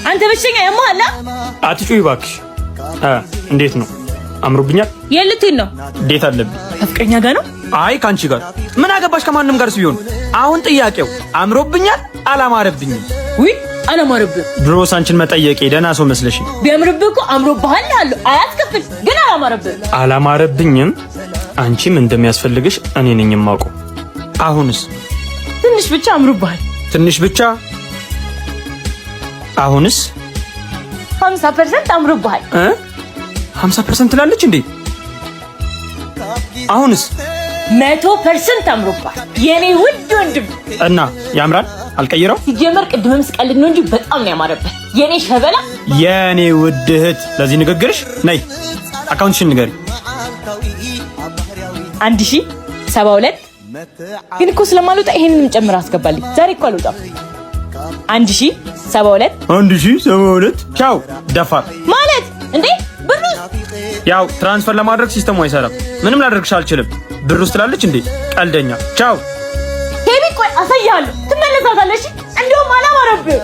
አንተ በሽተኛ ያማላ አትጩይ እባክሽ። እንዴት ነው አምሮብኛል? የልቴን ነው እንዴት አለብኝ? ፍቅረኛ ጋር ነው? አይ ካንቺ ጋር ምን አገባሽ? ከማንም ጋር ሲሆን አሁን ጥያቄው አምሮብኛል አላማረብኝም? ውይ አላማረብኝ። ድሮስ አንቺን መጠየቄ ደህና ሰው መስለሽ? ቢያምርብህ እኮ አምሮብሃል አለው። አያስከፍል ግን አላማረብህ። አላማረብኝም። አንቺም እንደሚያስፈልግሽ እኔ ነኝ የማውቀው። አሁንስ ትንሽ ብቻ አምሮብሃል። ትንሽ ብቻ? አሁንስ 50% አምሮብሃል። 50% ትላለች እንዴ? አሁንስ 100% አምሮብሃል የኔ ውድ ወንድም። እና ያምራል አልቀይረው። ሲጀመር ቅድምም ስቀልድ ነው እንጂ በጣም ነው ያማረብህ የኔ ሸበላ፣ የኔ ውድ እህት። ለዚህ ንግግርሽ ነይ አካውንትሽን ንገሪ። 1072 ግን እኮ ስለማልወጣ ይሄንንም ጨምር አስገባልኝ። ዛሬ እኮ አልወጣም። 1072 ቻው ደፋር ማለት እንዴ? ብሩ ያው ትራንስፈር ለማድረግ ሲስተሙ አይሰራም። ምንም ላደርግሽ አልችልም። ብሩ ስላለች እንዴ ቀልደኛ። ቻው ቴቢ። ቆይ አሳያለሁ፣ ትመለሳታለሽ። እንደውም አላማረብህ